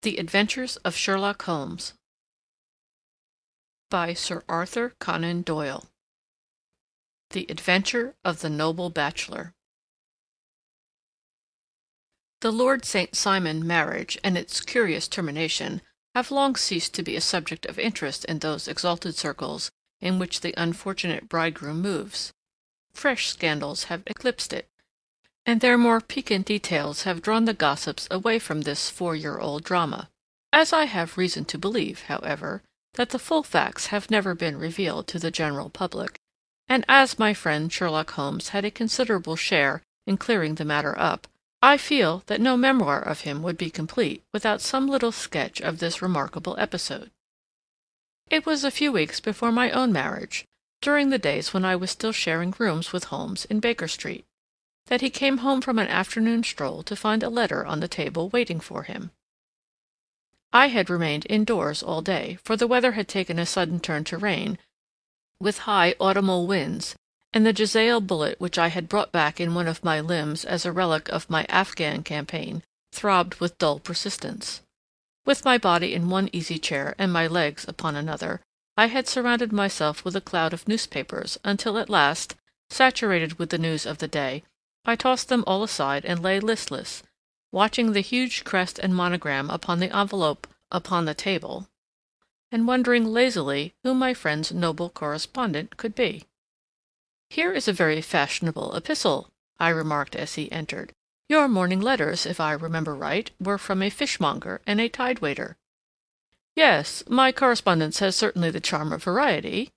The Adventures of Sherlock Holmes by Sir Arthur Conan Doyle. The Adventure of the Noble Bachelor. The Lord St. Simon marriage and its curious termination have long ceased to be a subject of interest in those exalted circles in which the unfortunate bridegroom moves. Fresh scandals have eclipsed it, and their more piquant details have drawn the gossips away from this 4-year-old drama. As I have reason to believe, however, that the full facts have never been revealed to the general public, and as my friend Sherlock Holmes had a considerable share in clearing the matter up, I feel that no memoir of him would be complete without some little sketch of this remarkable episode. It was a few weeks before my own marriage, during the days when I was still sharing rooms with Holmes in Baker Street, that he came home from an afternoon stroll to find a letter on the table waiting for him. I had remained indoors all day, for the weather had taken a sudden turn to rain, with high autumnal winds, and the Jezail bullet which I had brought back in one of my limbs as a relic of my Afghan campaign throbbed with dull persistence. With my body in one easy chair and my legs upon another, I had surrounded myself with a cloud of newspapers until at last, saturated with the news of the day, I tossed them all aside and lay listless, watching the huge crest and monogram upon the envelope upon the table, and wondering lazily who my friend's noble correspondent could be. "Here is a very fashionable epistle," I remarked as he entered. "Your morning letters, if I remember right, were from a fishmonger and a tide-waiter." "Yes, my correspondence has certainly the charm of variety,"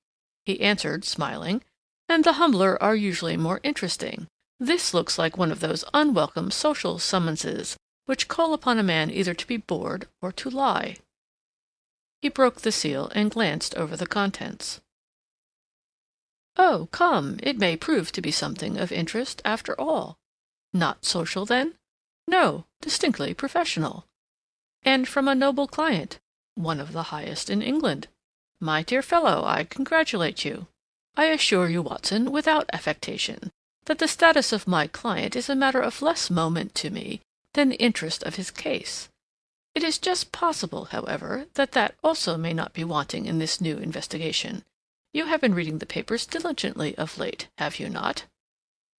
he answered, smiling, "and the humbler are usually more interesting. This looks like one of those unwelcome social summonses which call upon a man either to be bored or to lie." He broke the seal and glanced over the contents. "Oh, come, it may prove to be something of interest, after all. Not social, then? No, distinctly professional. And from a noble client, one of the highest in England. My dear fellow, I congratulate you. I assure you, Watson, without affectation, that the status of my client is a matter of less moment to me than the interest of his case. It is just possible, however, that also may not be wanting in this new investigation. You have been reading the papers diligently of late, have you not?"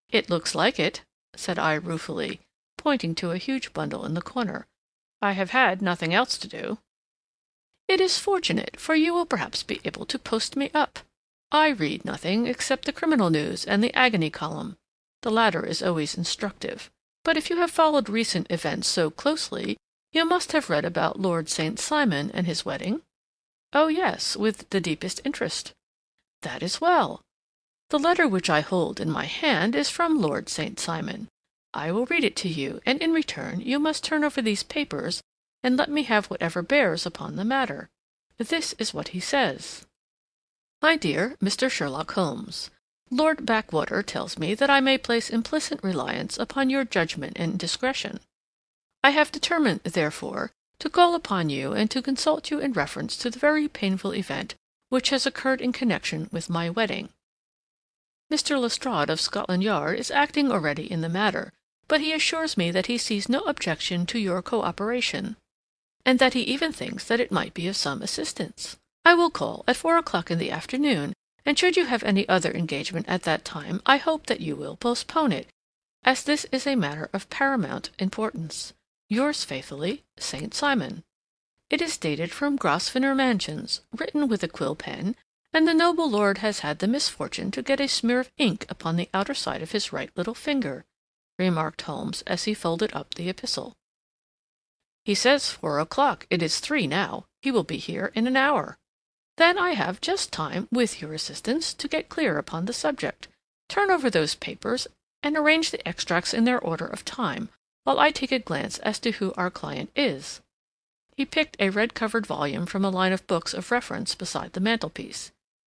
"It looks like it," said I ruefully, pointing to a huge bundle in the corner. "I have had nothing else to do." "It is fortunate, for you will perhaps be able to post me up. I read nothing except the criminal news and the agony column. The latter is always instructive. But if you have followed recent events so closely, you must have read about Lord St. Simon and his wedding?" "Oh, yes, with the deepest interest." "That is well. The letter which I hold in my hand is from Lord St. Simon. I will read it to you, and in return you must turn over these papers and let me have whatever bears upon the matter. This is what he says: "My dear Mr. Sherlock Holmes, Lord Backwater tells me that I may place implicit reliance upon your judgment and discretion. I have determined, therefore, to call upon you and to consult you in reference to the very painful event which has occurred in connection with my wedding. Mr. Lestrade of Scotland Yard is acting already in the matter, but he assures me that he sees no objection to your co-operation, and that he even thinks that it might be of some assistance. I will call at 4 o'clock in the afternoon, and should you have any other engagement at that time, I hope that you will postpone it, as this is a matter of paramount importance. Yours faithfully, St. Simon." It is dated from Grosvenor Mansions, written with a quill pen, and the noble lord has had the misfortune to get a smear of ink upon the outer side of his right little finger, remarked Holmes as he folded up the epistle. "He says 4 o'clock. It is 3 now. He will be here in an hour. Then I have just time, with your assistance, to get clear upon the subject. Turn over those papers and arrange the extracts in their order of time, while I take a glance as to who our client is." He picked a red-covered volume from a line of books of reference beside the mantelpiece.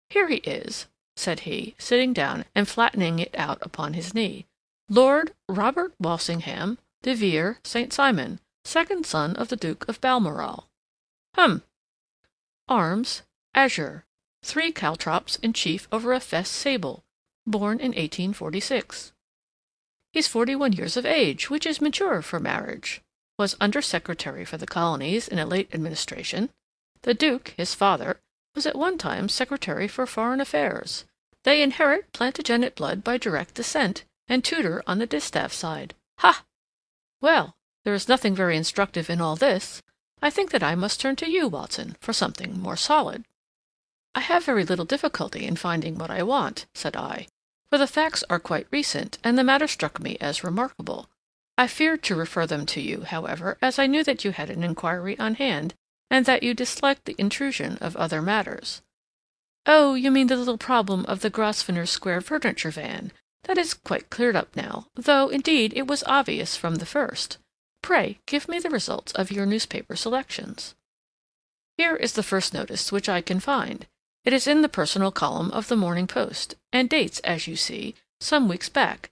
"Here he is," said he, sitting down and flattening it out upon his knee. "Lord Robert Walsingham de Vere St. Simon, second son of the Duke of Balmoral. Hum. Arms, azure. 3 caltrops in chief over a fess sable. Born in 1846. He's 41 years of age, which is mature for marriage. was Under-Secretary for the Colonies in a late administration. The Duke, his father, was at one time Secretary for Foreign Affairs. They inherit Plantagenet blood by direct descent, and Tudor on the distaff side. Ha! Well, there is nothing very instructive in all this. I think that I must turn to you, Watson, for something more solid. I have very little difficulty in finding what I want, said I, for the facts are quite recent, and the matter struck me as remarkable. I feared to refer them to you, however, as I knew that you had an inquiry on hand, and that you disliked the intrusion of other matters. Oh, you mean the little problem of the Grosvenor Square furniture van. That is quite cleared up now, though, indeed, it was obvious from the first. Pray, give me the results of your newspaper selections. Here is the first notice which I can find. It is in the personal column of the Morning Post, and dates, as you see, some weeks back.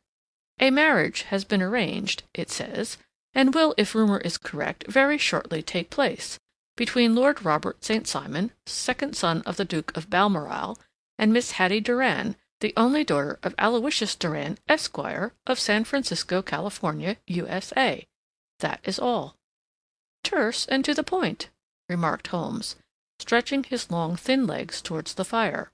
A marriage has been arranged, it says, and will, if rumour is correct, very shortly take place, between Lord Robert St. Simon, second son of the Duke of Balmoral, and Miss Hatty Doran, the only daughter of Aloysius Doran, Esquire, of San Francisco, California, USA. That is all. Terse and to the point, remarked Holmes, stretching his long, thin legs towards the fire.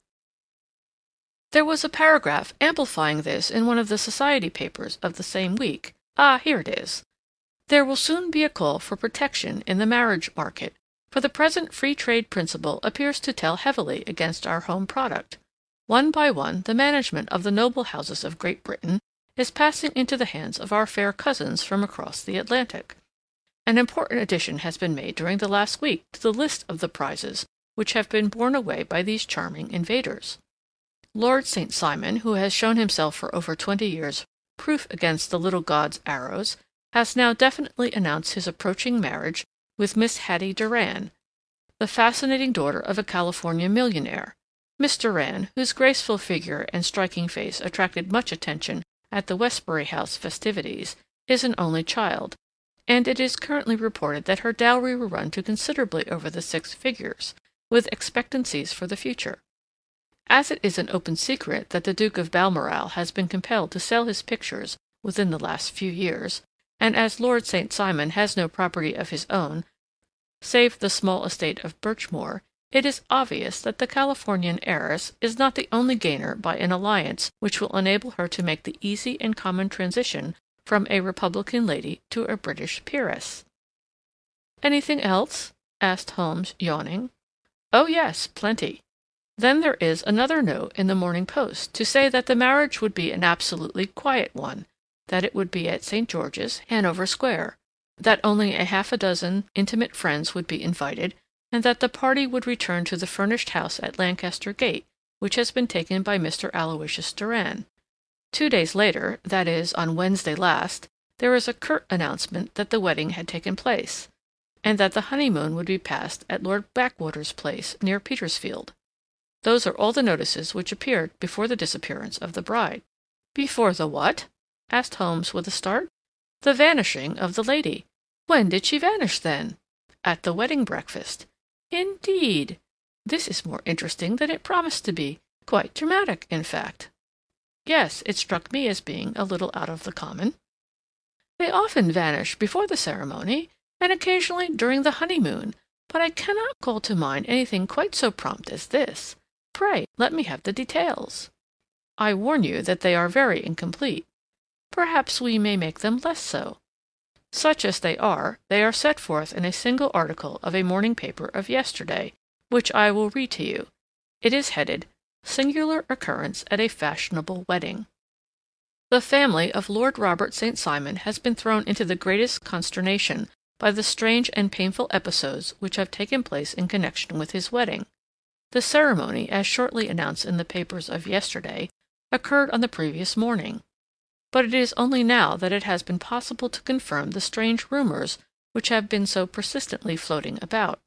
There was a paragraph amplifying this in one of the society papers of the same week. Ah, here it is. There will soon be a call for protection in the marriage market, for the present free trade principle appears to tell heavily against our home product. One by one, the management of the noble houses of Great Britain is passing into the hands of our fair cousins from across the Atlantic. An important addition has been made during the last week to the list of the prizes which have been borne away by these charming invaders. Lord St. Simon, who has shown himself for over 20 years proof against the little god's arrows, has now definitely announced his approaching marriage with Miss Hatty Doran, the fascinating daughter of a California millionaire. Miss Doran, whose graceful figure and striking face attracted much attention at the Westbury House festivities, is an only child, and it is currently reported that her dowry will run to considerably over the 6 figures, with expectancies for the future. As it is an open secret that the Duke of Balmoral has been compelled to sell his pictures within the last few years, and as Lord St. Simon has no property of his own, save the small estate of Birchmoor, it is obvious that the Californian heiress is not the only gainer by an alliance which will enable her to make the easy and common transition from a Republican lady to a British peeress. Anything else? asked Holmes, yawning. Oh, yes, plenty. Then there is another note in the Morning Post to say that the marriage would be an absolutely quiet one, that it would be at St. George's, Hanover Square, that only a half a dozen intimate friends would be invited, and that the party would return to the furnished house at Lancaster Gate, which has been taken by Mr. Aloysius Doran. 2 days later, that is, on Wednesday last, there is a curt announcement that the wedding had taken place, and that the honeymoon would be passed at Lord Backwater's place near Petersfield. Those are all the notices which appeared before the disappearance of the bride. Before the what? asked Holmes with a start. The vanishing of the lady. When did she vanish, then? At the wedding breakfast. Indeed. This is more interesting than it promised to be. Quite dramatic, in fact. Yes, it struck me as being a little out of the common. They often vanish before the ceremony, and occasionally during the honeymoon, but I cannot call to mind anything quite so prompt as this. Pray, let me have the details. I warn you that they are very incomplete. Perhaps we may make them less so. Such as they are set forth in a single article of a morning paper of yesterday, which I will read to you. It is headed, Singular Occurrence at a Fashionable Wedding. The family of Lord Robert St. Simon has been thrown into the greatest consternation by the strange and painful episodes which have taken place in connection with his wedding. The ceremony, as shortly announced in the papers of yesterday, occurred on the previous morning. But it is only now that it has been possible to confirm the strange rumors which have been so persistently floating about.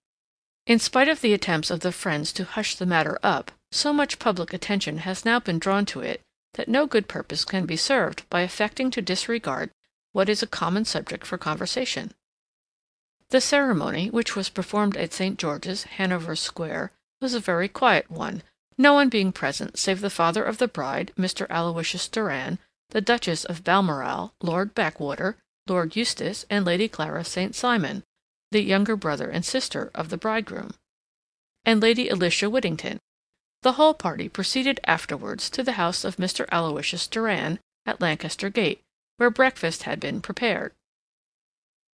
In spite of the attempts of the friends to hush the matter up, so much public attention has now been drawn to it that no good purpose can be served by affecting to disregard what is a common subject for conversation. The ceremony, which was performed at St. George's, Hanover Square, was a very quiet one, no one being present save the father of the bride, Mr. Aloysius Doran, the Duchess of Balmoral, Lord Backwater, Lord Eustace and Lady Clara St. Simon, the younger brother and sister of the bridegroom, and Lady Alicia Whittington. The whole party proceeded afterwards to the house of Mr. Aloysius Doran at Lancaster Gate, where breakfast had been prepared.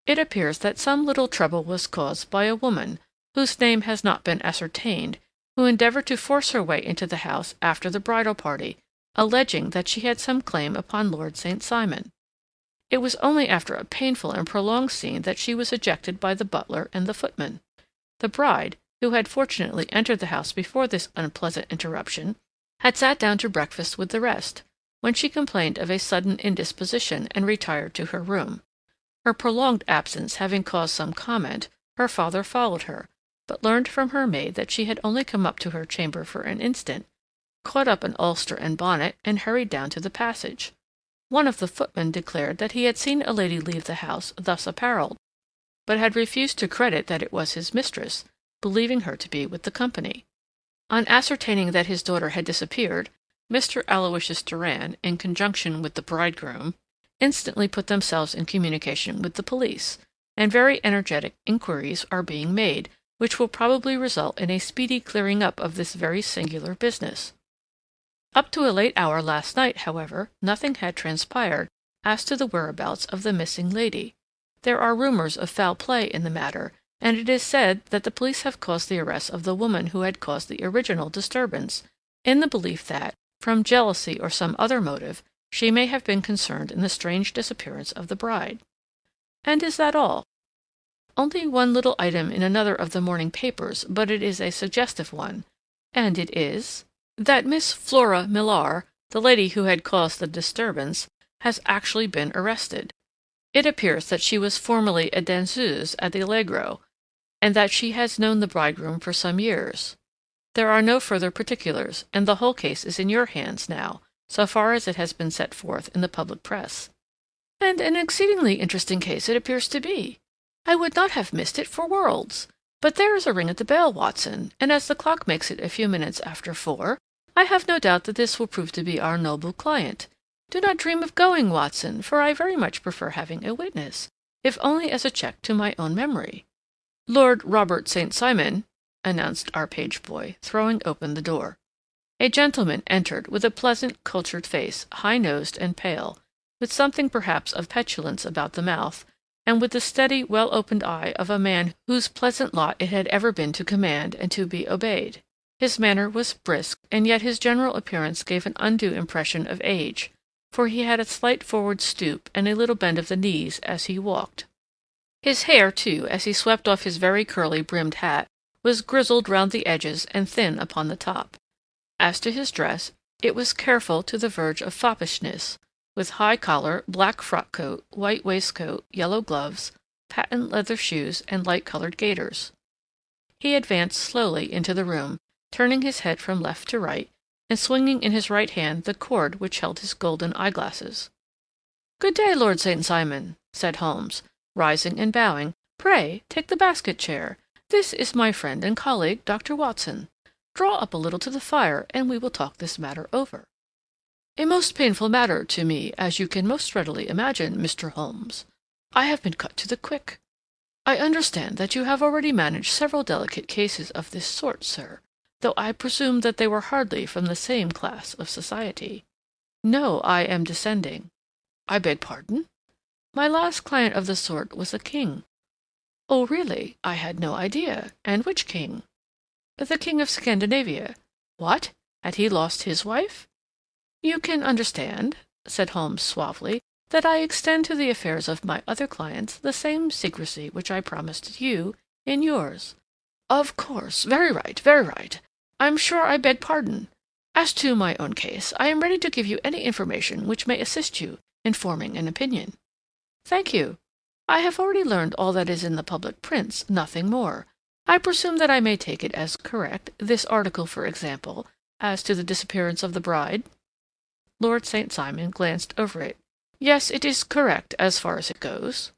It appears that some little trouble was caused by a woman, whose name has not been ascertained, who endeavoured to force her way into the house after the bridal party, alleging that she had some claim upon Lord St. Simon. It was only after a painful and prolonged scene that she was ejected by the butler and the footman. The bride, who had fortunately entered the house before this unpleasant interruption, had sat down to breakfast with the rest, when she complained of a sudden indisposition and retired to her room. Her prolonged absence having caused some comment, her father followed her, but learned from her maid that she had only come up to her chamber for an instant, caught up an ulster and bonnet, and hurried down to the passage. One of the footmen declared that he had seen a lady leave the house thus apparelled, but had refused to credit that it was his mistress, believing her to be with the company. On ascertaining that his daughter had disappeared, Mr. Aloysius Doran, in conjunction with the bridegroom, instantly put themselves in communication with the police, and very energetic inquiries are being made, which will probably result in a speedy clearing up of this very singular business. Up to a late hour last night, however, nothing had transpired as to the whereabouts of the missing lady. There are rumors of foul play in the matter, and it is said that the police have caused the arrest of the woman who had caused the original disturbance, in the belief that, from jealousy or some other motive, she may have been concerned in the strange disappearance of the bride. And is that all? Only one little item in another of the morning papers, but it is a suggestive one, and it is that Miss Flora Millar, the lady who had caused the disturbance, has actually been arrested. It appears that she was formerly a danseuse at the Allegro, and that she has known the bridegroom for some years. There are no further particulars, and the whole case is in your hands now, so far as it has been set forth in the public press. And an exceedingly interesting case it appears to be. I would not have missed it for worlds. But there is a ring at the bell, Watson, and as the clock makes it a few minutes after 4, I have no doubt that this will prove to be our noble client. Do not dream of going, Watson, for I very much prefer having a witness, if only as a check to my own memory. Lord Robert St. Simon, announced our page boy, throwing open the door. A gentleman entered with a pleasant, cultured face, high-nosed and pale, with something perhaps of petulance about the mouth, and with the steady, well-opened eye of a man whose pleasant lot it had ever been to command and to be obeyed. His manner was brisk, and yet his general appearance gave an undue impression of age, for he had a slight forward stoop and a little bend of the knees as he walked. His hair, too, as he swept off his very curly-brimmed hat, was grizzled round the edges and thin upon the top. As to his dress, it was careful to the verge of foppishness, with high collar, black frock-coat, white waistcoat, yellow gloves, patent leather shoes, and light-colored gaiters. He advanced slowly into the room, turning his head from left to right, and swinging in his right hand the cord which held his golden eyeglasses. "Good day, Lord St. Simon," said Holmes, rising and bowing. "Pray, take the basket-chair. This is my friend and colleague, Dr. Watson. Draw up a little to the fire, and we will talk this matter over." "A most painful matter to me, as you can most readily imagine, Mr. Holmes. I have been cut to the quick. I understand that you have already managed several delicate cases of this sort, sir, though I presume that they were hardly from the same class of society." "No, I am descending." "I beg pardon?" "My last client of the sort was a king." "Oh, really? I had no idea. And which king?" "The King of Scandinavia." "What? Had he lost his wife?" "You can understand," said Holmes suavely, "that I extend to the affairs of my other clients the same secrecy which I promised you in yours." "Of course. Very right, very right. I'm sure I beg pardon. As to my own case, I am ready to give you any information which may assist you in forming an opinion." "Thank you. I have already learned all that is in the public prints, nothing more. I presume that I may take it as correct, this article, for example, as to the disappearance of the bride?" Lord St. Simon glanced over it. "Yes, it is correct as far as it goes."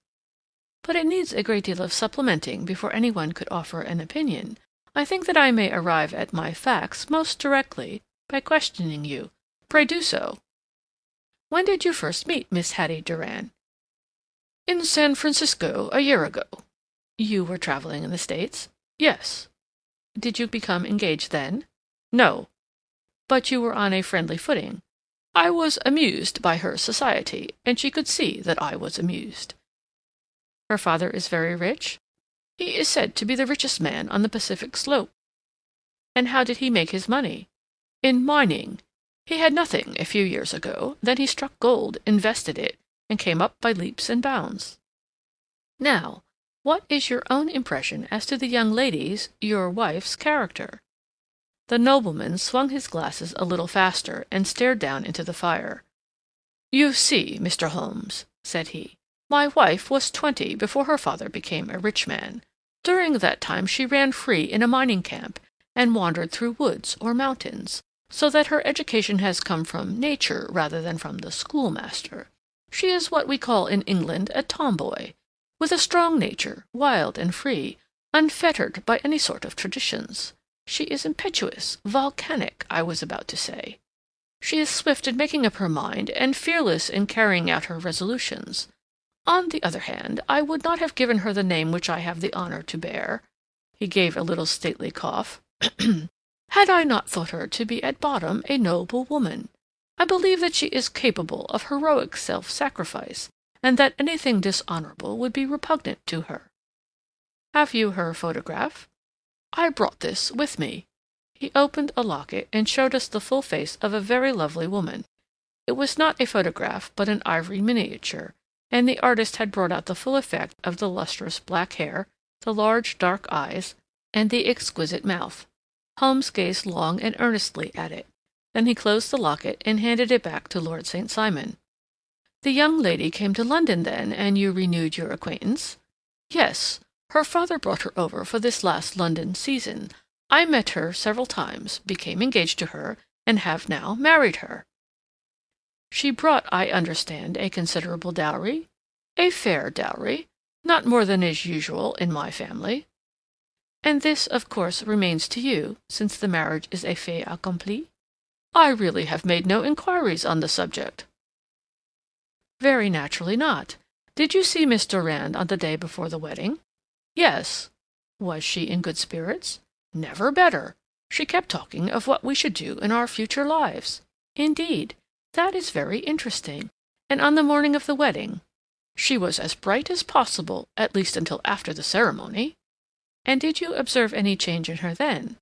"But it needs a great deal of supplementing before any one could offer an opinion. I think that I may arrive at my facts most directly by questioning you. Pray do so." "When did you first meet Miss Hatty Doran?" "In San Francisco a year ago." "You were traveling in the States?" "Yes." "Did you become engaged then?" "No." "But you were on a friendly footing?" "I was amused by her society, and she could see that I was amused." "Her father is very rich?" "He is said to be the richest man on the Pacific slope." "And how did he make his money?" "In mining. He had nothing a few years ago, then he struck gold, invested it, and came up by leaps and bounds." "Now, what is your own impression as to the young lady's, your wife's, character?" The nobleman swung his glasses a little faster and stared down into the fire. "You see, Mr. Holmes," said he, "my wife was 20 before her father became a rich man. During that time she ran free in a mining camp and wandered through woods or mountains, so that her education has come from nature rather than from the schoolmaster. She is what we call in England a tomboy, with a strong nature, wild and free, unfettered by any sort of traditions. She is impetuous, volcanic, I was about to say. She is swift in making up her mind and fearless in carrying out her resolutions. On the other hand, I would not have given her the name which I have the honor to bear," he gave a little stately cough, "had I not thought her to be at bottom a noble woman. I believe that she is capable of heroic self-sacrifice, and that anything dishonorable would be repugnant to her." "Have you her photograph?" "I brought this with me." He opened a locket and showed us the full face of a very lovely woman. It was not a photograph, but an ivory miniature, and the artist had brought out the full effect of the lustrous black hair, the large dark eyes, and the exquisite mouth. Holmes gazed long and earnestly at it. Then he closed the locket and handed it back to Lord St. Simon. "The young lady came to London then, and you renewed your acquaintance?" "Yes. Her father brought her over for this last London season. I met her several times, became engaged to her, and have now married her." "She brought, I understand, a considerable dowry?" "A fair dowry. Not more than is usual in my family." "And this, of course, remains to you, since the marriage is a fait accompli?" "I really have made no inquiries on the subject." "Very naturally not. Did you see Miss Doran on the day before the wedding?" "Yes." "Was she in good spirits?" "Never better. She kept talking of what we should do in our future lives." "Indeed? That is very interesting. And on the morning of the wedding?" "She was as bright as possible, at least until after the ceremony." "And did you observe any change in her then?"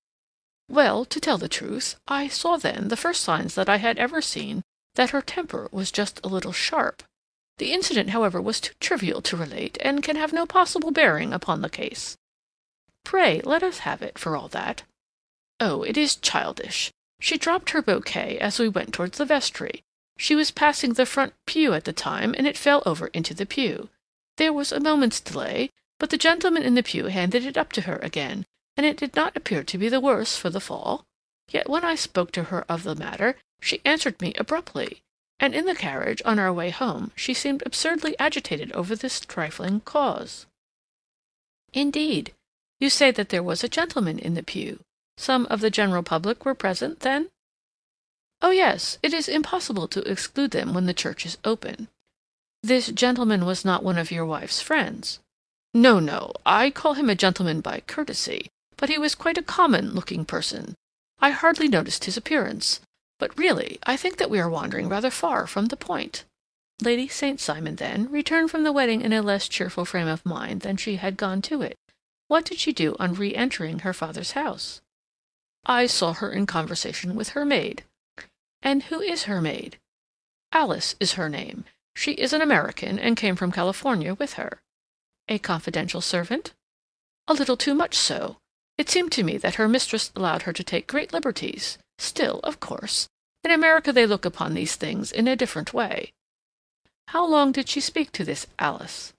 "Well, to tell the truth, I saw then the first signs that I had ever seen that her temper was just a little sharp. The incident, however, was too trivial to relate, and can have no possible bearing upon the case." "Pray, let us have it, for all that." "Oh, it is childish. She dropped her bouquet as we went towards the vestry. She was passing the front pew at the time, and it fell over into the pew. There was a moment's delay, but the gentleman in the pew handed it up to her again, and it did not appear to be the worse for the fall. Yet when I spoke to her of the matter, she answered me abruptly, and in the carriage, on our way home, she seemed absurdly agitated over this trifling cause." "Indeed? You say that there was a gentleman in the pew. Some of the general public were present, then?" "Oh, yes. It is impossible to exclude them when the church is open." "This gentleman was not one of your wife's friends?" "No, no. I call him a gentleman by courtesy, but he was quite a common-looking person. I hardly noticed his appearance. But really, I think that we are wandering rather far from the point." Lady St. Simon, then, returned from the wedding in a less cheerful frame of mind than she had gone to it. What did she do on re-entering her father's house? "I saw her in conversation with her maid." "And who is her maid?" "Alice is her name. She is an American, and came from California with her." "A confidential servant?" "A little too much so. It seemed to me that her mistress allowed her to take great liberties. Still, of course, in America they look upon these things in a different way." "How long did she speak to this Alice?"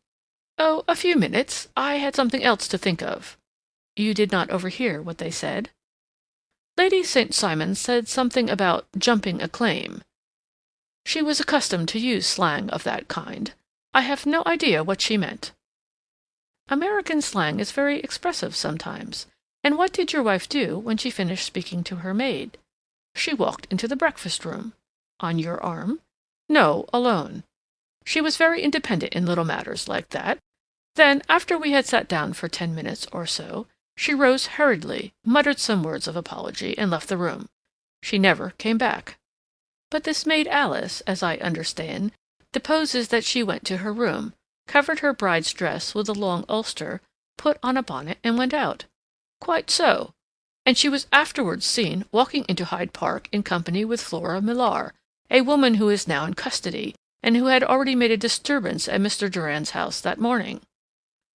"Oh, a few minutes. I had something else to think of." "You did not overhear what they said?" "Lady St. Simon said something about jumping a claim. She was accustomed to use slang of that kind. I have no idea what she meant." "American slang is very expressive sometimes. And what did your wife do when she finished speaking to her maid?" "She walked into the breakfast room." "On your arm?" "No, alone." She was very independent in little matters like that. Then, after we had sat down for 10 minutes or so, she rose hurriedly, muttered some words of apology, and left the room. She never came back. But this maid Alice, as I understand, deposes that she went to her room, covered her bride's dress with a long ulster, put on a bonnet, and went out. Quite so. And she was afterwards seen walking into Hyde Park in company with Flora Millar, a woman who is now in custody, and who had already made a disturbance at Mr. Doran's house that morning.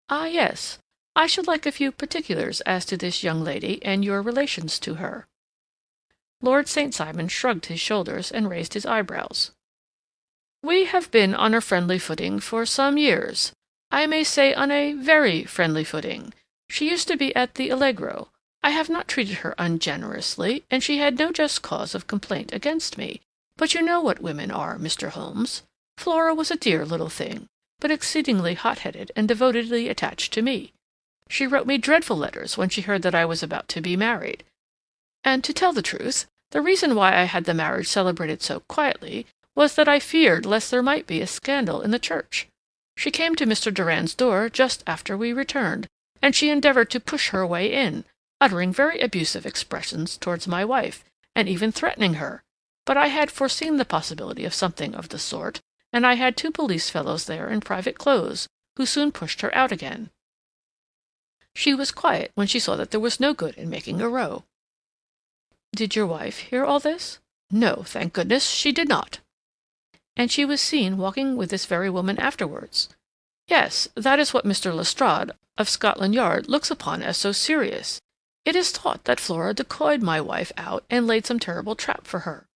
Ah, yes. I should like a few particulars as to this young lady and your relations to her." Lord St. Simon shrugged his shoulders and raised his eyebrows. "We have been on a friendly footing for some years. I may say on a very friendly footing. She used to be at the Allegro. I have not treated her ungenerously, and she had no just cause of complaint against me. But you know what women are, Mr. Holmes. Flora was a dear little thing, but exceedingly hot-headed and devotedly attached to me. She wrote me dreadful letters when she heard that I was about to be married. And to tell the truth, the reason why I had the marriage celebrated so quietly was that I feared lest there might be a scandal in the church. She came to Mr. Doran's door just after we returned, and she endeavored to push her way in, uttering very abusive expressions towards my wife, and even threatening her. But I had foreseen the possibility of something of the sort, and I had 2 police fellows there in private clothes, who soon pushed her out again. She was quiet when she saw that there was no good in making a row." "Did your wife hear all this?" "No, thank goodness, she did not." "And she was seen walking with this very woman afterwards?" "Yes, that is what Mr. Lestrade, of Scotland Yard, looks upon as so serious. It is thought that Flora decoyed my wife out and laid some terrible trap for her."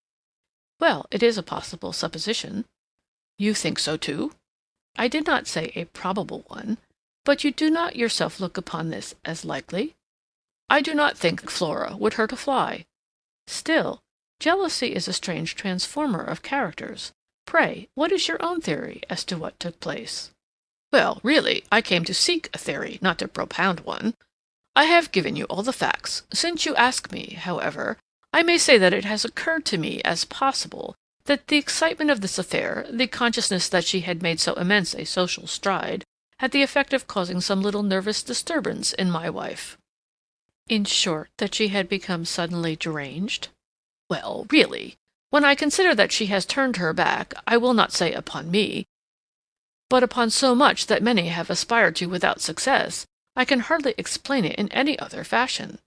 "Well, it is a possible supposition." "You think so, too?" "I did not say a probable one. But you do not yourself look upon this as likely?" "I do not think Flora would hurt a fly." "Still, jealousy is a strange transformer of characters. Pray, what is your own theory as to what took place?" "Well, really, I came to seek a theory, not to propound one. I have given you all the facts. Since you ask me, however, I may say that it has occurred to me as possible that the excitement of this affair, the consciousness that she had made so immense a social stride, had the effect of causing some little nervous disturbance in my wife." "In short, that she had become suddenly deranged?" "Well, really, when I consider that she has turned her back, I will not say upon me, but upon so much that many have aspired to without success, I can hardly explain it in any other fashion."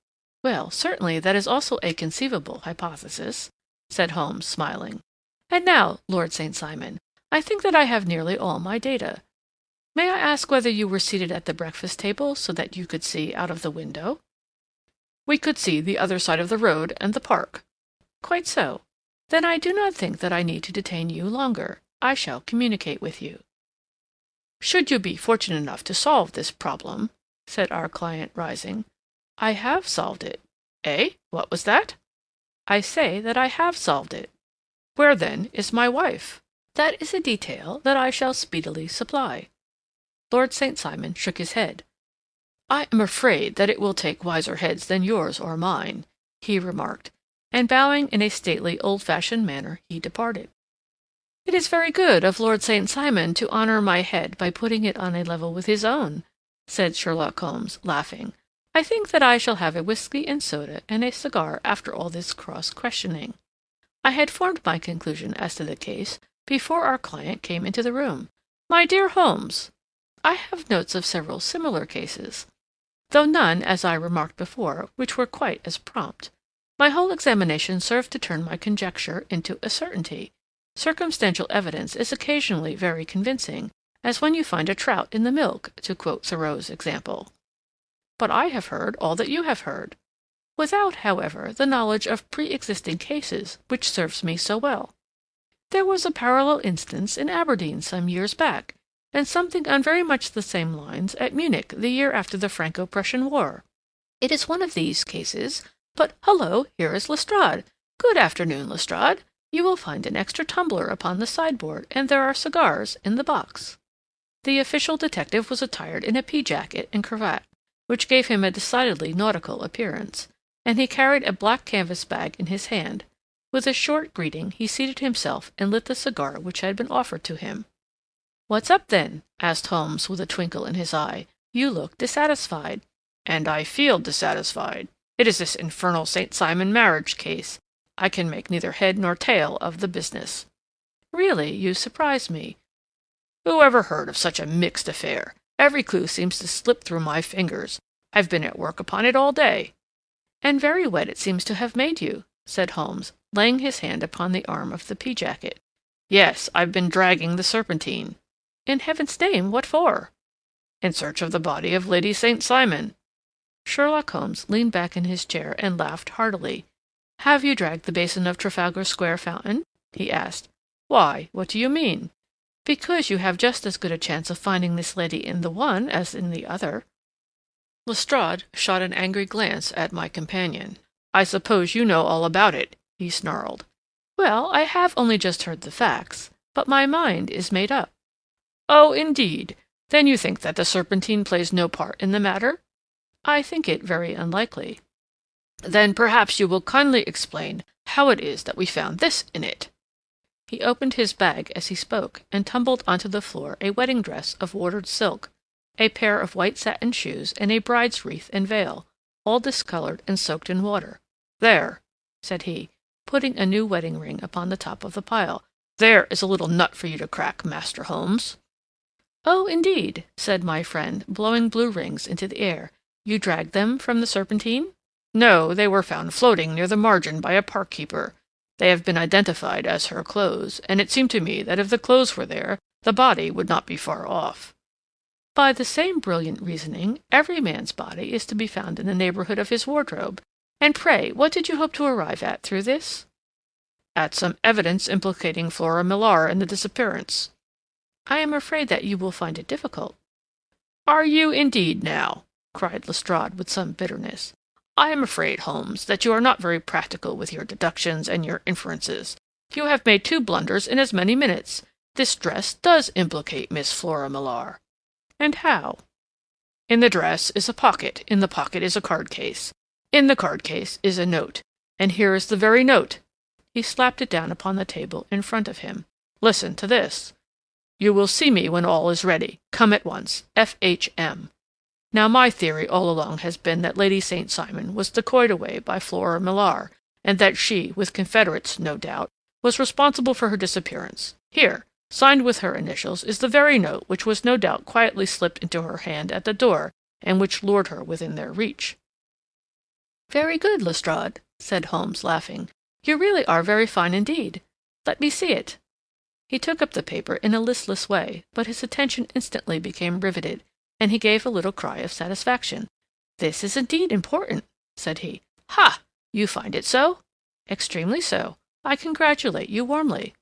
"Well, certainly that is also a conceivable hypothesis," said Holmes, smiling. "And now, Lord St. Simon, I think that I have nearly all my data. May I ask whether you were seated at the breakfast table so that you could see out of the window?" "We could see the other side of the road and the park." "Quite so. Then I do not think that I need to detain you longer. I shall communicate with you." "Should you be fortunate enough to solve this problem," said our client, rising. "I have solved it." "Eh? What was that?" "I say that I have solved it." "Where, then, is my wife?" "That is a detail that I shall speedily supply." Lord St. Simon shook his head. "I am afraid that it will take wiser heads than yours or mine," he remarked, and bowing in a stately, old-fashioned manner, he departed. "It is very good of Lord St. Simon to honor my head by putting it on a level with his own," said Sherlock Holmes, laughing. "I think that I shall have a whiskey and soda and a cigar after all this cross-questioning." I had formed my conclusion as to the case before our client came into the room. "My dear Holmes, I have notes of several similar cases, though none, as I remarked before, which were quite as prompt. My whole examination served to turn my conjecture into a certainty. Circumstantial evidence is occasionally very convincing, as when you find a trout in the milk, to quote Thoreau's example. But I have heard all that you have heard, without, however, the knowledge of pre-existing cases which serves me so well. There was a parallel instance in Aberdeen some years back, and something on very much the same lines at Munich the year after the Franco-Prussian War. It is one of these cases, but hullo, here is Lestrade. Good afternoon, Lestrade. You will find an extra tumbler upon the sideboard, and there are cigars in the box." The official detective was attired in a pea-jacket and cravat, which gave him a decidedly nautical appearance, and he carried a black canvas bag in his hand. With a short greeting he seated himself and lit the cigar which had been offered to him. "What's up, then?" asked Holmes with a twinkle in his eye. "You look dissatisfied." "And I feel dissatisfied. It is this infernal St. Simon marriage case. I can make neither head nor tail of the business." "Really, you surprise me." "Who ever heard of such a mixed affair? Every clue seems to slip through my fingers. I've been at work upon it all day." "And very wet it seems to have made you," said Holmes, laying his hand upon the arm of the pea-jacket. "Yes, I've been dragging the Serpentine." "In heaven's name, what for?" "In search of the body of Lady St. Simon." Sherlock Holmes leaned back in his chair and laughed heartily. "Have you dragged the basin of Trafalgar Square fountain?" he asked. "Why, what do you mean?" "Because you have just as good a chance of finding this lady in the one as in the other." Lestrade shot an angry glance at my companion. "I suppose you know all about it," he snarled. "Well, I have only just heard the facts, but my mind is made up." "Oh, indeed. Then you think that the Serpentine plays no part in the matter?" "I think it very unlikely." "Then perhaps you will kindly explain how it is that we found this in it." He opened his bag as he spoke, and tumbled onto the floor a wedding dress of watered silk, a pair of white satin shoes, and a bride's wreath and veil, all discolored and soaked in water. "There," said he, putting a new wedding ring upon the top of the pile. "There is a little nut for you to crack, Master Holmes." "Oh, indeed," said my friend, blowing blue rings into the air. "You dragged them from the Serpentine?" "No, they were found floating near the margin by a park keeper. They have been identified as her clothes, and it seemed to me that if the clothes were there, the body would not be far off." "By the same brilliant reasoning, every man's body is to be found in the neighborhood of his wardrobe. And pray, what did you hope to arrive at through this?" "At some evidence implicating Flora Millar in the disappearance." "I am afraid that you will find it difficult." "Are you indeed, now?" cried Lestrade with some bitterness. "I am afraid, Holmes, that you are not very practical with your deductions and your inferences. You have made 2 blunders in as many minutes. This dress does implicate Miss Flora Millar." "And how?" "In the dress is a pocket. In the pocket is a card case. In the card case is a note. And here is the very note." He slapped it down upon the table in front of him. "Listen to this. 'You will see me when all is ready. Come at once. F.H.M.' Now, my theory all along has been that Lady St. Simon was decoyed away by Flora Millar, and that she, with confederates, no doubt, was responsible for her disappearance. Here, signed with her initials, is the very note which was no doubt quietly slipped into her hand at the door, and which lured her within their reach." "Very good, Lestrade," said Holmes, laughing. "You really are very fine indeed. Let me see it." He took up the paper in a listless way, but his attention instantly became riveted, and he gave a little cry of satisfaction. "This is indeed important," said he. "Ha! You find it so?" "Extremely so. I congratulate you warmly."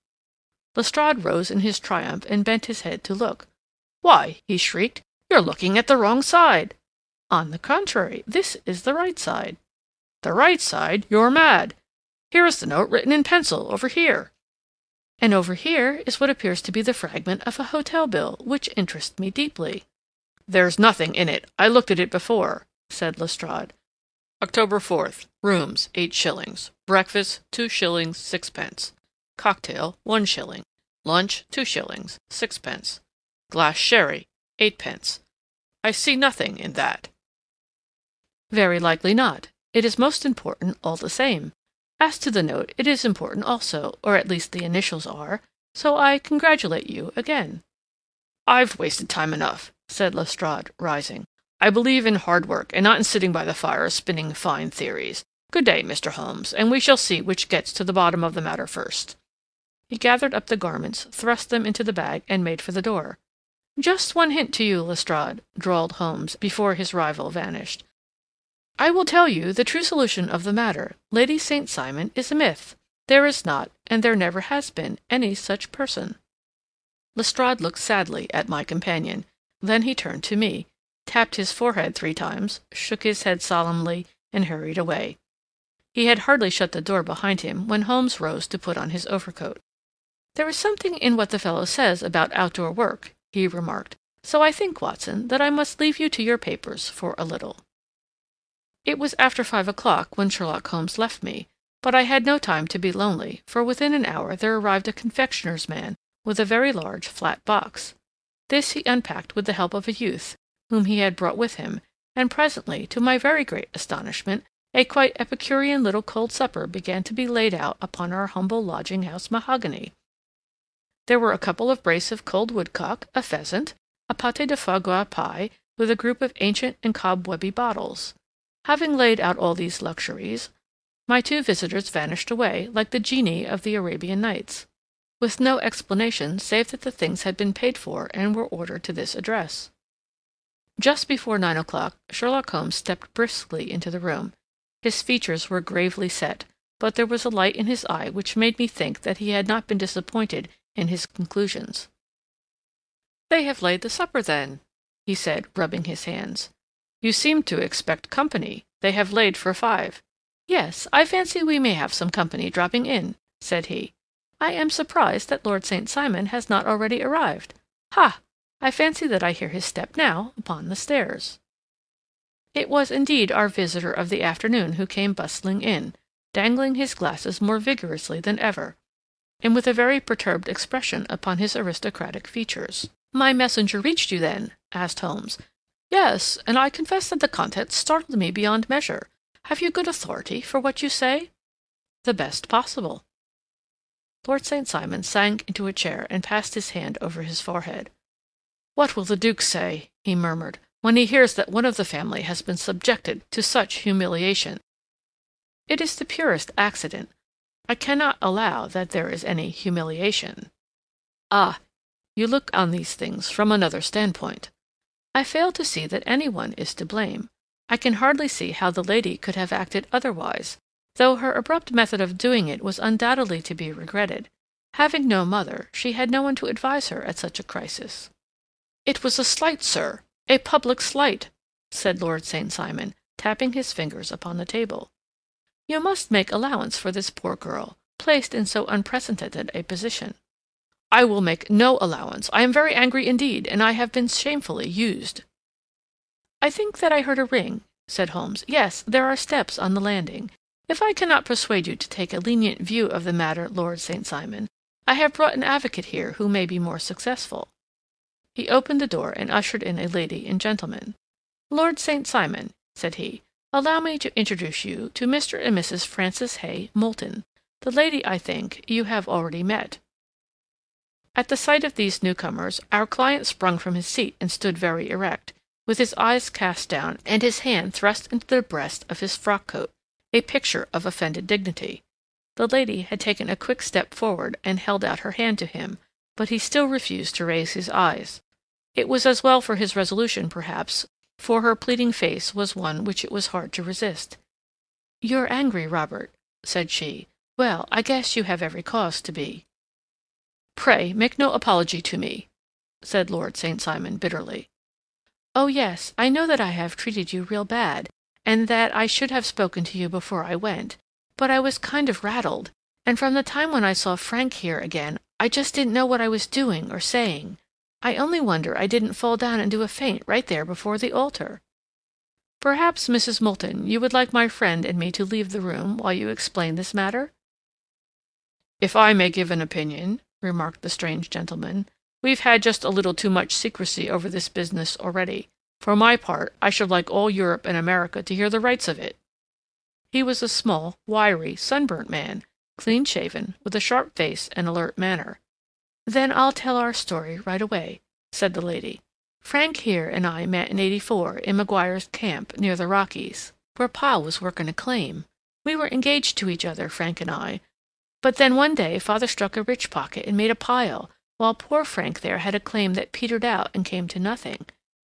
Lestrade rose in his triumph and bent his head to look. "Why," he shrieked, "you're looking at the wrong side." "On the contrary, this is the right side." "The right side? You're mad. Here is the note written in pencil, over here." "And over here is what appears to be the fragment of a hotel bill, which interests me deeply." "There's nothing in it. I looked at it before," said Lestrade. "October 4th. Rooms, 8 shillings. Breakfast, 2 shillings, 6 pence. Cocktail, 1 shilling. Lunch, 2 shillings, 6 pence. Glass sherry, 8 pence. I see nothing in that." "Very likely not. It is most important all the same. As to the note, it is important also, or at least the initials are, so I congratulate you again." "I've wasted time enough," said Lestrade, rising. "I believe in hard work, and not in sitting by the fire spinning fine theories. Good day, Mr. Holmes, and we shall see which gets to the bottom of the matter first." He gathered up the garments, thrust them into the bag, and made for the door. "Just one hint to you, Lestrade," drawled Holmes before his rival vanished. "I will tell you the true solution of the matter. Lady St. Simon is a myth. There is not, and there never has been, any such person." Lestrade looked sadly at my companion. Then he turned to me, tapped his forehead 3 times, shook his head solemnly, and hurried away. He had hardly shut the door behind him when Holmes rose to put on his overcoat. "There is something in what the fellow says about outdoor work," he remarked, "so I think, Watson, that I must leave you to your papers for a little." It was after 5 o'clock when Sherlock Holmes left me, but I had no time to be lonely, for within an hour there arrived a confectioner's man with a very large flat box. This he unpacked with the help of a youth, whom he had brought with him, and presently, to my very great astonishment, a quite epicurean little cold supper began to be laid out upon our humble lodging-house mahogany. There were a couple of brace of cold woodcock, a pheasant, a pâté de foie gras pie, with a group of ancient and cobwebby bottles. Having laid out all these luxuries, my two visitors vanished away, like the genii of the Arabian Nights, with no explanation save that the things had been paid for and were ordered to this address. Just before 9 o'clock, Sherlock Holmes stepped briskly into the room. His features were gravely set, but there was a light in his eye which made me think that he had not been disappointed in his conclusions. "They have laid the supper, then," he said, rubbing his hands. "You seem to expect company. They have laid for 5. "Yes, I fancy we may have some company dropping in," said he. "I am surprised that Lord St. Simon has not already arrived. Ha! I fancy that I hear his step now upon the stairs." It was indeed our visitor of the afternoon who came bustling in, dangling his glasses more vigorously than ever, and with a very perturbed expression upon his aristocratic features. "My messenger reached you, then?" asked Holmes. "Yes, and I confess that the contents startled me beyond measure. Have you good authority for what you say?" "The best possible." Lord St. Simon sank into a chair and passed his hand over his forehead. "What will the Duke say," he murmured, "when he hears that one of the family has been subjected to such humiliation?" "It is the purest accident. I cannot allow that there is any humiliation." "Ah, you look on these things from another standpoint." "I fail to see that any one is to blame. I can hardly see how the lady could have acted otherwise, though her abrupt method of doing it was undoubtedly to be regretted. Having no mother, she had no one to advise her at such a crisis." "It was a slight, sir, a public slight," said Lord St. Simon, tapping his fingers upon the table. "You must make allowance for this poor girl, placed in so unprecedented a position." "I will make no allowance. I am very angry indeed, and I have been shamefully used." "I think that I heard a ring," said Holmes. "Yes, there are steps on the landing. If I cannot persuade you to take a lenient view of the matter, Lord St. Simon, I have brought an advocate here who may be more successful." He opened the door and ushered in a lady and gentleman. "Lord St. Simon," said he, "allow me to introduce you to Mr. and Mrs. Francis Hay Moulton. The lady, I think, you have already met." At the sight of these newcomers, our client sprung from his seat and stood very erect, with his eyes cast down and his hand thrust into the breast of his frock-coat, a picture of offended dignity. The lady had taken a quick step forward and held out her hand to him, but he still refused to raise his eyes. It was as well for his resolution, perhaps, for her pleading face was one which it was hard to resist. "You're angry, Robert," said she. "Well, I guess you have every cause to be." "Pray make no apology to me," said Lord St. Simon bitterly. "Oh, yes, I know that I have treated you real bad, and that I should have spoken to you before I went, but I was kind of rattled, and from the time when I saw Frank here again, I just didn't know what I was doing or saying. I only wonder I didn't fall down and do a faint right there before the altar." "Perhaps, Mrs. Moulton, you would like my friend and me to leave the room while you explain this matter?" "If I may give an opinion," remarked the strange gentleman, "we've had just a little too much secrecy over this business already. For my part, I should like all Europe and America to hear the rights of it." He was a small, wiry, sunburnt man, clean-shaven, with a sharp face and alert manner. "Then I'll tell our story right away," said the lady. "Frank here and I met in '84 in Maguire's camp near the Rockies, where Pa was working a claim. We were engaged to each other, Frank and I, but then one day Father struck a rich pocket and made a pile, while poor Frank there had a claim that petered out and came to nothing.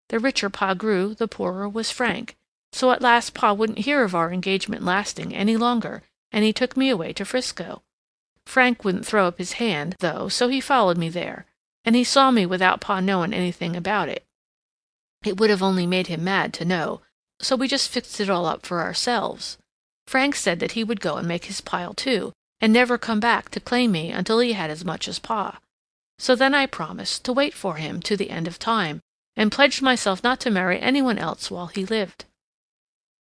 The richer Pa grew, the poorer was Frank. So at last Pa wouldn't hear of our engagement lasting any longer, and he took me away to Frisco. Frank wouldn't throw up his hand, though, so he followed me there, and he saw me without Pa knowing anything about it. It would have only made him mad to know, so we just fixed it all up for ourselves. Frank said that he would go and make his pile too, and never come back to claim me until he had as much as Pa. So then I promised to wait for him to the end of time, and pledged myself not to marry anyone else while he lived.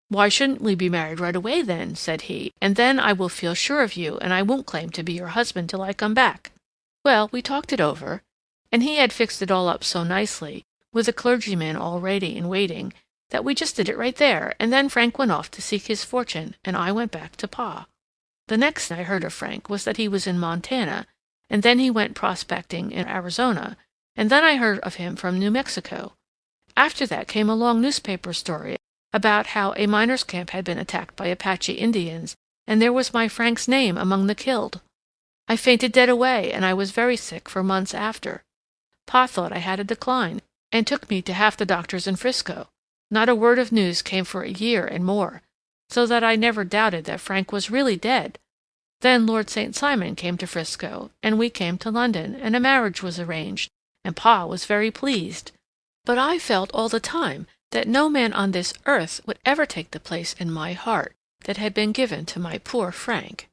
"Why shouldn't we be married right away, then?" said he, "and then I will feel sure of you, and I won't claim to be your husband till I come back." Well, we talked it over, and he had fixed it all up so nicely, with a clergyman all ready and waiting, that we just did it right there, and then Frank went off to seek his fortune, and I went back to Pa. The next I heard of Frank was that he was in Montana, and then he went prospecting in Arizona, and then I heard of him from New Mexico. After that came a long newspaper story about how a miners' camp had been attacked by Apache Indians, and there was my Frank's name among the killed. I fainted dead away, and I was very sick for months after. Pa thought I had a decline, and took me to half the doctors in Frisco. Not a word of news came for a year and more, so that I never doubted that Frank was really dead. Then Lord St. Simon came to Frisco, and we came to London, and a marriage was arranged, and Pa was very pleased. But I felt all the time that no man on this earth would ever take the place in my heart that had been given to my poor Frank.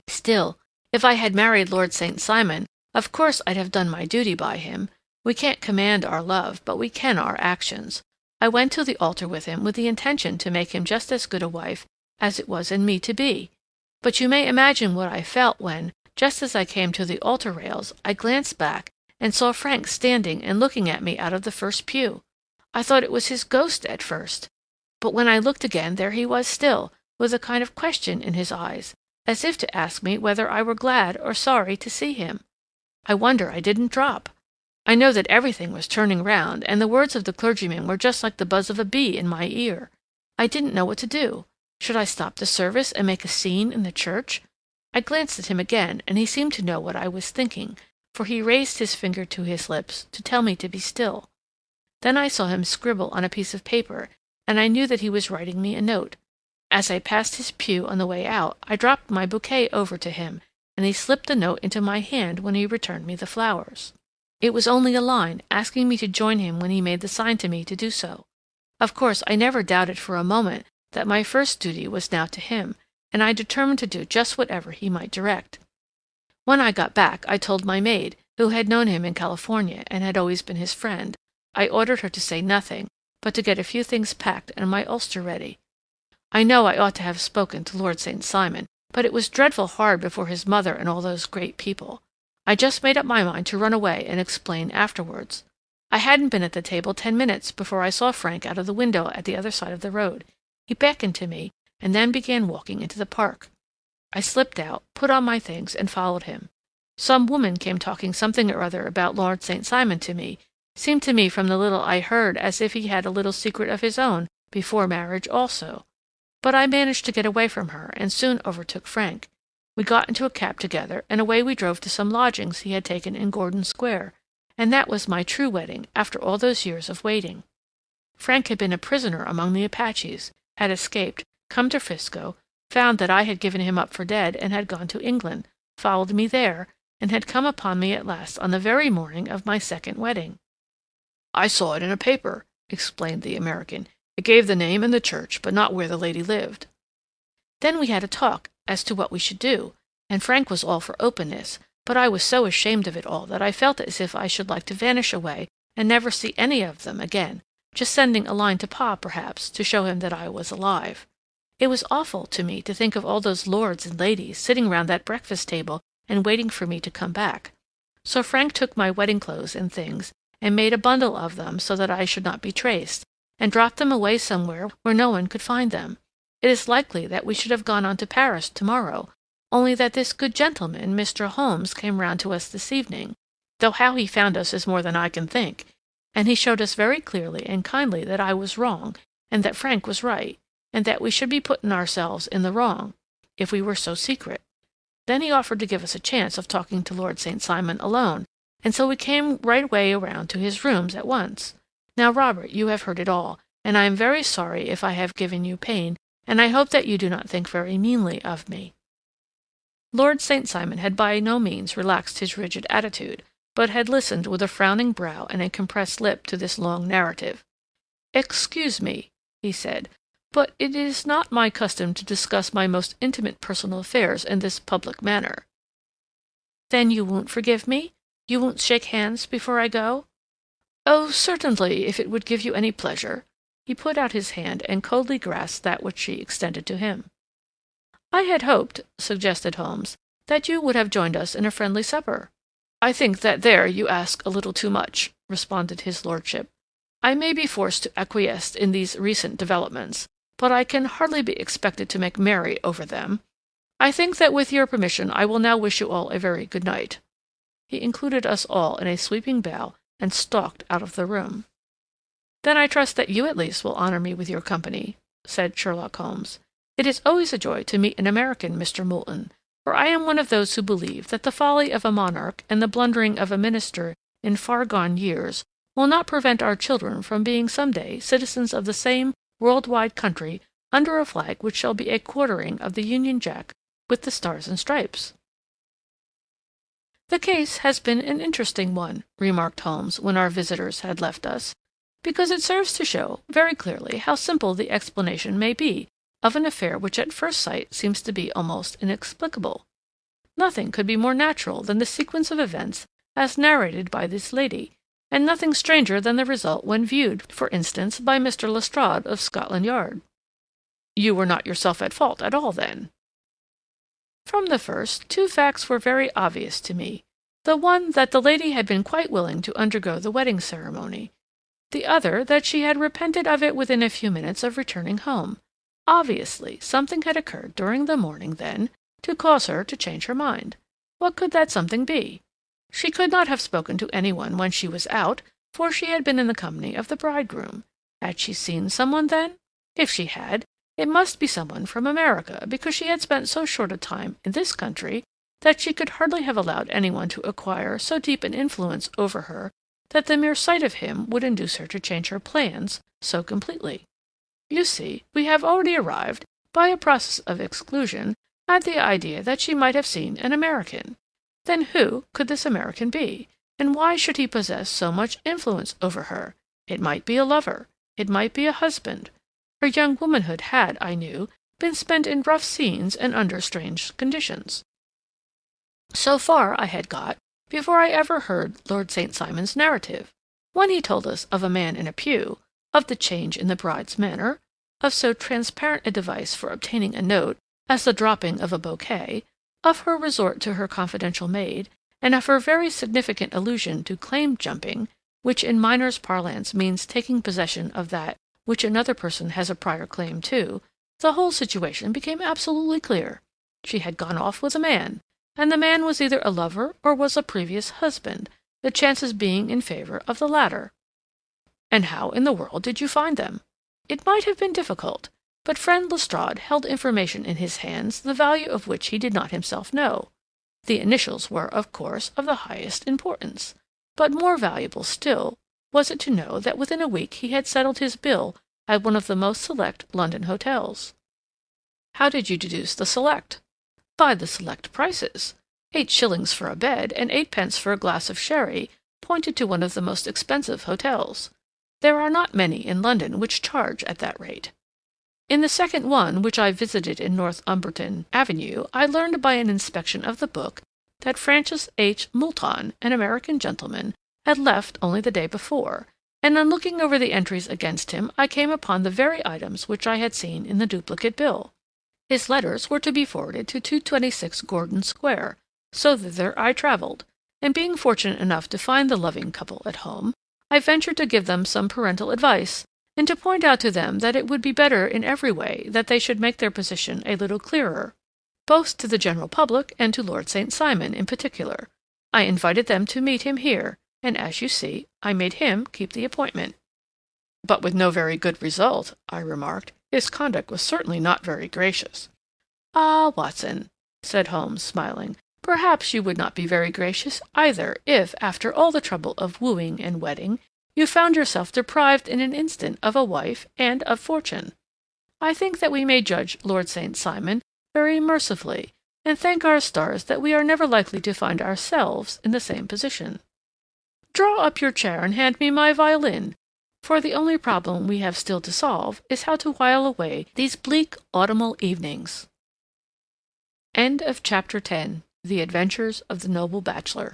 Still, if I had married Lord St. Simon, of course I'd have done my duty by him. We can't command our love, but we can our actions. I went to the altar with him with the intention to make him just as good a wife as it was in me to be. But you may imagine what I felt when, just as I came to the altar rails, I glanced back and saw Frank standing and looking at me out of the first pew. I thought it was his ghost at first, but when I looked again there he was still, with a kind of question in his eyes, as if to ask me whether I were glad or sorry to see him. I wonder I didn't drop. I know that everything was turning round, and the words of the clergyman were just like the buzz of a bee in my ear. I didn't know what to do. Should I stop the service and make a scene in the church? I glanced at him again, and he seemed to know what I was thinking, for he raised his finger to his lips to tell me to be still. Then I saw him scribble on a piece of paper, and I knew that he was writing me a note. As I passed his pew on the way out, I dropped my bouquet over to him, and he slipped the note into my hand when he returned me the flowers. It was only a line, asking me to join him when he made the sign to me to do so. Of course, I never doubted for a moment that my first duty was now to him, and I determined to do just whatever he might direct. When I got back, I told my maid, who had known him in California and had always been his friend. I ordered her to say nothing, but to get a few things packed and my ulster ready. I know I ought to have spoken to Lord St. Simon, but it was dreadful hard before his mother and all those great people. I just made up my mind to run away and explain afterwards. I hadn't been at the table 10 minutes before I saw Frank out of the window at the other side of the road. He beckoned to me, and then began walking into the park. I slipped out, put on my things, and followed him. Some woman came talking something or other about Lord St. Simon to me. Seemed to me from the little I heard as if he had a little secret of his own before marriage also. But I managed to get away from her, and soon overtook Frank. We got into a cab together, and away we drove to some lodgings he had taken in Gordon Square, and that was my true wedding after all those years of waiting. Frank had been a prisoner among the Apaches, had escaped, come to Frisco, found that I had given him up for dead and had gone to England, followed me there, and had come upon me at last on the very morning of my second wedding. "I saw it in a paper," explained the American. "It gave the name and the church, but not where the lady lived." Then we had a talk as to what we should do, and Frank was all for openness, but I was so ashamed of it all that I felt as if I should like to vanish away and never see any of them again, just sending a line to Pa, perhaps, to show him that I was alive. It was awful to me to think of all those lords and ladies sitting round that breakfast table and waiting for me to come back. So Frank took my wedding clothes and things, and made a bundle of them so that I should not be traced, and dropped them away somewhere where no one could find them. It is likely that we should have gone on to Paris tomorrow, only that this good gentleman, Mr. Holmes, came round to us this evening, though how he found us is more than I can think, and he showed us very clearly and kindly that I was wrong, and that Frank was right, and that we should be putting ourselves in the wrong, if we were so secret. Then he offered to give us a chance of talking to Lord St. Simon alone, and so we came right away around to his rooms at once. Now, Robert, you have heard it all, and I am very sorry if I have given you pain, and I hope that you do not think very meanly of me." Lord St. Simon had by no means relaxed his rigid attitude, but had listened with a frowning brow and a compressed lip to this long narrative. "Excuse me," he said, "but it is not my custom to discuss my most intimate personal affairs in this public manner." "Then you won't forgive me? You won't shake hands before I go?" "Oh, certainly, if it would give you any pleasure." He put out his hand and coldly grasped that which she extended to him. "I had hoped," suggested Holmes, "that you would have joined us in a friendly supper." "I think that there you ask a little too much," responded his lordship. "I may be forced to acquiesce in these recent developments, but I can hardly be expected to make merry over them. I think that with your permission I will now wish you all a very good night." He included us all in a sweeping bow and stalked out of the room. "Then I trust that you at least will honor me with your company," said Sherlock Holmes. "It is always a joy to meet an American, Mr. Moulton, for I am one of those who believe that the folly of a monarch and the blundering of a minister in far-gone years will not prevent our children from being some day citizens of the same world-wide country under a flag which shall be a quartering of the Union Jack with the Stars and Stripes." "The case has been an interesting one," remarked Holmes when our visitors had left us, "because it serves to show very clearly how simple the explanation may be of an affair which at first sight seems to be almost inexplicable. Nothing could be more natural than the sequence of events as narrated by this lady, and nothing stranger than the result when viewed, for instance, by Mr. Lestrade of Scotland Yard." "You were not yourself at fault at all, then?" "From the first, two facts were very obvious to me. The one that the lady had been quite willing to undergo the wedding ceremony. The other that she had repented of it within a few minutes of returning home. Obviously, something had occurred during the morning, then, to cause her to change her mind. What could that something be? She could not have spoken to any one when she was out, for she had been in the company of the bridegroom. Had she seen some one, then? If she had, it must be someone from America, because she had spent so short a time in this country that she could hardly have allowed any one to acquire so deep an influence over her that the mere sight of him would induce her to change her plans so completely. You see, we have already arrived, by a process of exclusion, at the idea that she might have seen an American. Then who could this American be, and why should he possess so much influence over her? It might be a lover. It might be a husband. Her young womanhood had, I knew, been spent in rough scenes and under strange conditions. So far I had got before I ever heard Lord St. Simon's narrative, when he told us of a man in a pew, of the change in the bride's manner, of so transparent a device for obtaining a note as the dropping of a bouquet, of her resort to her confidential maid, and of her very significant allusion to claim-jumping, which in miners' parlance means taking possession of that which another person has a prior claim to. The whole situation became absolutely clear. She had gone off with a man, and the man was either a lover or was a previous husband, the chances being in favor of the latter. And how in the world did you find them? It might have been difficult, but friend Lestrade held information in his hands the value of which he did not himself know. The initials were, of course, of the highest importance, but more valuable still was it to know that within a week he had settled his bill at one of the most select London hotels. How did you deduce the select? By the select prices. 8 shillings for a bed and 8 pence for a glass of sherry pointed to one of the most expensive hotels. There are not many in London which charge at that rate. In the second one, which I visited in Northumberton Avenue, I learned by an inspection of the book that Francis H. Moulton, an American gentleman, had left only the day before, and on looking over the entries against him I came upon the very items which I had seen in the duplicate bill. His letters were to be forwarded to 226 Gordon Square, so thither I travelled, and being fortunate enough to find the loving couple at home, I ventured to give them some parental advice, and to point out to them that it would be better in every way that they should make their position a little clearer, both to the general public and to Lord St. Simon in particular. I invited them to meet him here, and as you see, I made him keep the appointment." "But with no very good result," I remarked. "His conduct was certainly not very gracious." "Ah, Watson," said Holmes, smiling, "perhaps you would not be very gracious either if, after all the trouble of wooing and wedding, you found yourself deprived in an instant of a wife and of fortune. I think that we may judge Lord St. Simon very mercifully, and thank our stars that we are never likely to find ourselves in the same position. Draw up your chair and hand me my violin, for the only problem we have still to solve is how to while away these bleak autumnal evenings." End of Chapter 10. The Adventures of the Noble Bachelor.